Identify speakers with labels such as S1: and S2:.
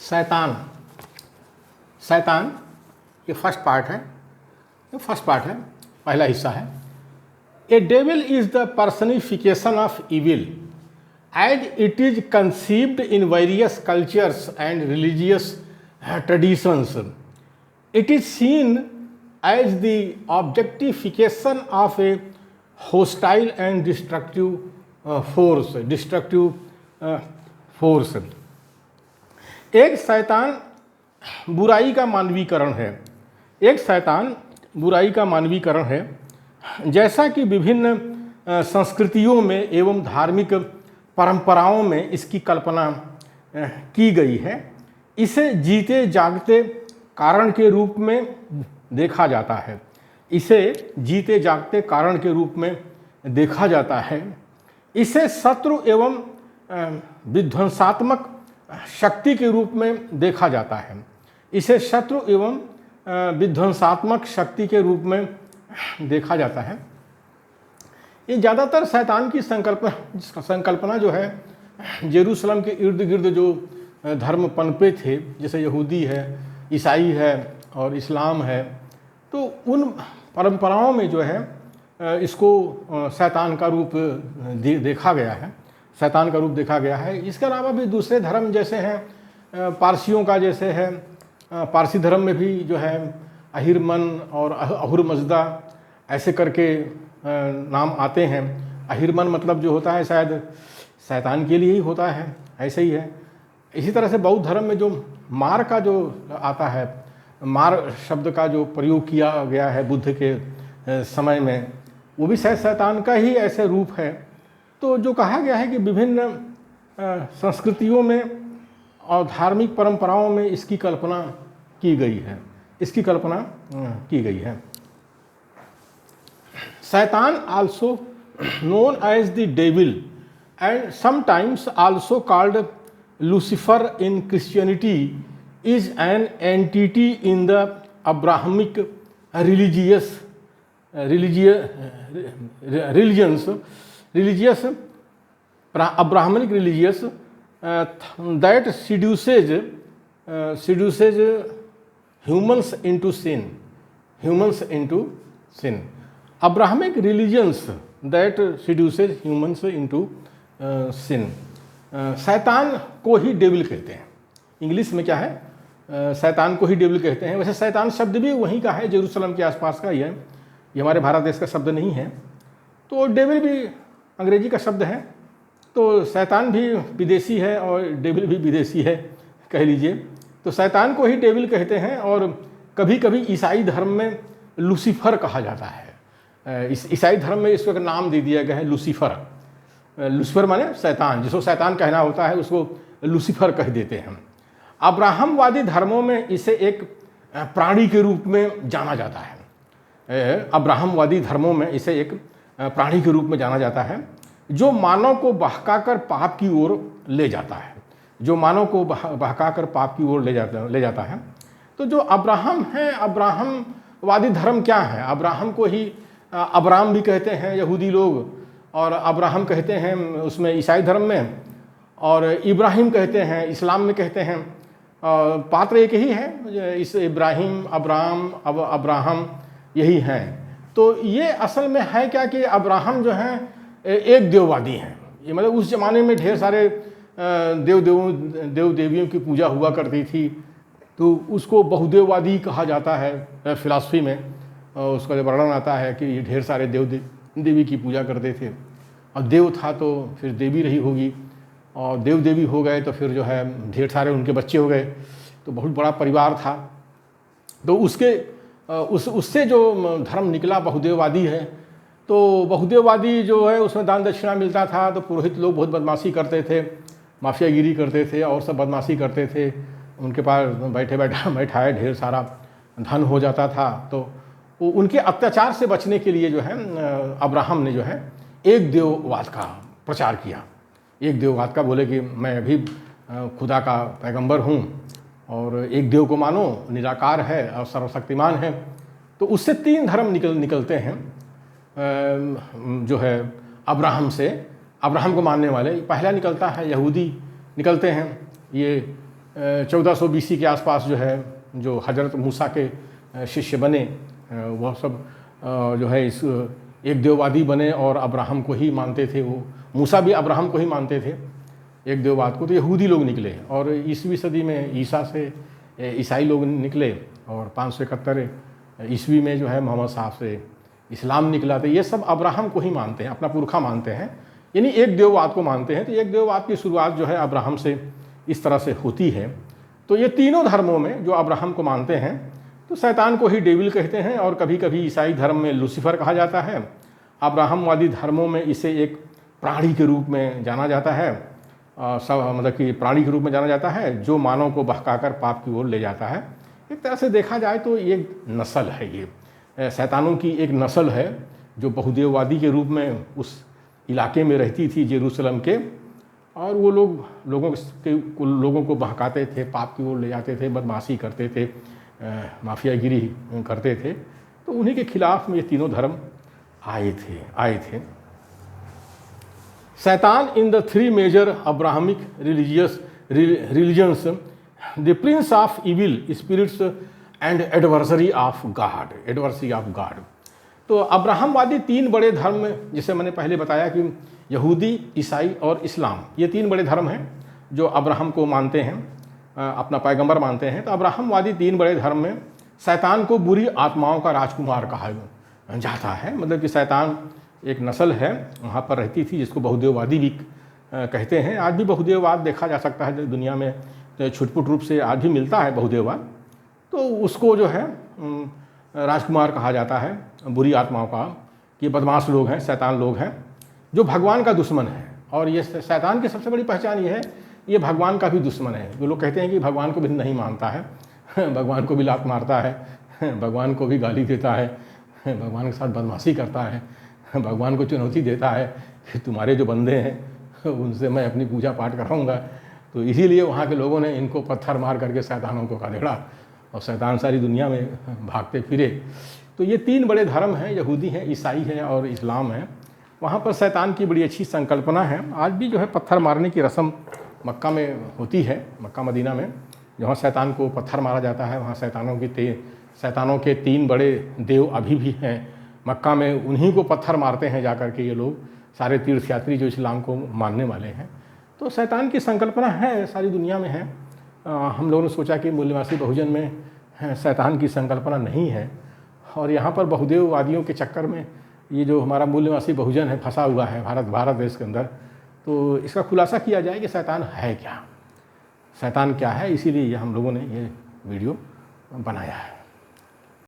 S1: शैतान शैतान ये फर्स्ट पार्ट है, पहला हिस्सा है। A devil is the personification of evil as it is conceived in various cultures and religious traditions. It is seen as the objectification of a hostile and destructive force। एक शैतान बुराई का मानवीकरण है। जैसा कि विभिन्न संस्कृतियों में एवं धार्मिक परंपराओं में इसकी कल्पना की गई है। इसे जीते जागते कारण के रूप में देखा जाता है। इसे शत्रु एवं विध्वंसात्मक शक्ति के रूप में देखा जाता है। ये ज़्यादातर शैतान की संकल्पना जो है, जेरूसलम के इर्द गिर्द जो धर्म पनपे थे, जैसे यहूदी है, ईसाई है और इस्लाम है, तो उन परंपराओं में जो है इसको शैतान का रूप देखा गया है। इसके अलावा भी दूसरे धर्म जैसे हैं, पारसियों का जैसे है, पारसी धर्म में भी जो है अहिरमन और अहुर मजदा ऐसे करके नाम आते हैं। अहिरमन मतलब जो होता है शायद शैतान के लिए ही होता है, ऐसे ही है। इसी तरह से बौद्ध धर्म में जो मार का जो आता है, मार शब्द का जो प्रयोग किया गया है बुद्ध के समय में, वो भी शायद शैतान का ही ऐसे रूप है। तो जो कहा गया है कि विभिन्न संस्कृतियों में और धार्मिक परंपराओं में इसकी कल्पना की गई है। शैतान also known as the devil and sometimes also called Lucifer in Christianity is an entity in the Abrahamic religious Abrahamic religious that seduces humans into sin. Abrahamic religions that seduces humans into sin. शैतान को ही devil कहते हैं। English में क्या है, शैतान को ही devil कहते हैं। वैसे शैतान शब्द भी वहीं का है, जेरूसलम के आसपास का ही है, ये हमारे भारत देश का शब्द नहीं है। तो डेविल भी अंग्रेजी का शब्द है, तो शैतान भी विदेशी है और डेविल भी विदेशी है, कह लीजिए। तो शैतान को ही डेविल कहते हैं। और कभी कभी ईसाई धर्म में लूसीफर कहा जाता है। ईसाई धर्म में इसको एक नाम दे दिया गया है, लूसीफर माने शैतान, जिसको शैतान कहना होता है उसको लूसीफर कह देते हैं। अब्राहमवादी धर्मों में इसे एक प्राणी के रूप में जाना जाता है। अब्राहमवादी धर्मों में इसे एक प्राणी के रूप में जाना जाता है, जो मानव को बहकाकर पाप की ओर ले जाता है। तो जो अब्राहम है, अब्राहमवादी धर्म क्या है? अब्राहम को ही अब्राम भी कहते हैं यहूदी लोग, और अब्राहम कहते हैं उसमें ईसाई धर्म में, और इब्राहिम कहते हैं इस्लाम में कहते हैं। पात्र एक ही है, इस इब्राहिम, अब्राहम यही हैं। तो ये असल में है क्या कि अब्राहम जो हैं एक देववादी हैं। ये मतलब उस ज़माने में ढेर सारे देव देवियों की पूजा हुआ करती थी, तो उसको बहुदेववादी कहा जाता है फिलॉसफी में। उसका जो वर्णन आता है कि ये ढेर सारे देवी की पूजा करते थे, और देव था तो फिर देवी रही होगी, और देव देवी हो गए तो फिर जो है ढेर सारे उनके बच्चे हो गए, तो बहुत बड़ा परिवार था। तो उससे जो धर्म निकला बहुदेववादी है। तो बहुदेववादी जो है उसमें दान दक्षिणा मिलता था, तो पुरोहित लोग बहुत बदमाशी करते थे, माफियागिरी करते थे और सब बदमाशी करते थे। उनके पास बैठाए ढेर सारा धन हो जाता था। तो उनके अत्याचार से बचने के लिए जो है अब्राहम ने जो है एक देववाद का प्रचार किया। एक देववाद का बोले कि मैं भी खुदा का पैगंबर हूँ और एक देव को मानो, निराकार है और सर्वशक्तिमान है। तो उससे तीन धर्म निकलते हैं जो है अब्राहम से, अब्राहम को मानने वाले। पहला निकलता है यहूदी निकलते हैं, ये 1400 BC के आसपास जो है, जो हजरत मूसा के शिष्य बने, वह सब जो है इस एक देववादी बने और अब्राहम को ही मानते थे। वो मूसा भी अब्राहम को ही मानते थे, एक देववाद को। तो यहूदी लोग निकले और 20वीं सदी में ईसा से ईसाई लोग निकले और 571 ईस्वी में जो है मोहम्मद साहब से इस्लाम निकला। तो ये सब अब्राहम को ही मानते हैं, अपना पुरखा मानते हैं, यानी एक देववाद को मानते हैं। तो एक देववाद की शुरुआत जो है अब्राहम से इस तरह से होती है। तो ये तीनों धर्मों में जो अब्राहम को मानते हैं, तो शैतान को ही डेविल कहते हैं, और कभी कभी ईसाई धर्म में लूसीफर कहा जाता है। अब्राहमवादी धर्मों में इसे एक प्राणी के रूप में जाना जाता है, मतलब कि प्राणी के रूप में जाना जाता है जो मानव को बहकाकर पाप की ओर ले जाता है। एक तरह से देखा जाए तो ये नस्ल है, ये शैतानों की एक नस्ल है जो बहुदेववादी के रूप में उस इलाके में रहती थी जेरूसलम के, और वो लोगों को बहकाते थे, पाप की ओर ले जाते थे, बदमाशी करते थे, माफियागिरी करते थे। तो उन्हीं के खिलाफ में ये तीनों धर्म आए थे। शैतान in the 3 major Abrahamic religions, the prince of evil spirits and adversary of God. तो अब्राहमवादी 3 बड़े धर्म, जिसे मैंने पहले बताया कि यहूदी, ईसाई और इस्लाम, ये 3 बड़े धर्म हैं जो अब्राहम को मानते हैं, अपना पैगंबर मानते हैं। तो अब्राहमवादी 3 बड़े धर्म में शैतान को बुरी आत्माओं का राजकुमार कहा जाता है। मतलब कि शैतान एक नस्ल है वहाँ पर रहती थी जिसको बहुदेववादी भी कहते हैं। आज भी बहुदेववाद देखा जा सकता है दुनिया में, तो छुटपुट रूप से आज भी मिलता है बहुदेववाद। तो उसको जो है राजकुमार कहा जाता है बुरी आत्माओं का, कि बदमाश लोग हैं, शैतान लोग हैं जो भगवान का दुश्मन है। और ये शैतान की सबसे बड़ी पहचान ये है, ये भगवान का भी दुश्मन है। जो लोग कहते हैं कि भगवान को भी नहीं मानता है, भगवान को भी लात मारता है, भगवान को भी गाली देता है, भगवान के साथ बदमाशी करता है, भगवान को चुनौती देता है कि तुम्हारे जो बंदे हैं उनसे मैं अपनी पूजा पाठ कराऊंगा। तो इसीलिए वहाँ के लोगों ने इनको पत्थर मार करके शैतानों को खदेड़ा, और शैतान सारी दुनिया में भागते फिरे। तो ये 3 बड़े धर्म हैं, यहूदी हैं, ईसाई है और इस्लाम है। वहाँ पर शैतान की बड़ी अच्छी संकल्पना है। आज भी जो है पत्थर मारने की रस्म मक्का में होती है, मक्का मदीना में, जहाँ शैतान को पत्थर मारा जाता है। वहाँ शैतानों के 3 बड़े देव अभी भी हैं मक्का में, उन्हीं को पत्थर मारते हैं जाकर के ये लोग, सारे तीर्थयात्री जो इस्लाम को मानने वाले हैं। तो शैतान की संकल्पना है, सारी दुनिया में है। हम लोगों ने सोचा कि मूल्यवासी बहुजन में शैतान की संकल्पना नहीं है, और यहाँ पर बहुदेववादियों के चक्कर में ये जो हमारा मूल्यवासी बहुजन है फंसा हुआ है भारत देश के अंदर। तो इसका खुलासा किया जाए कि शैतान है क्या, शैतान क्या है, इसीलिए हम लोगों ने ये वीडियो बनाया है।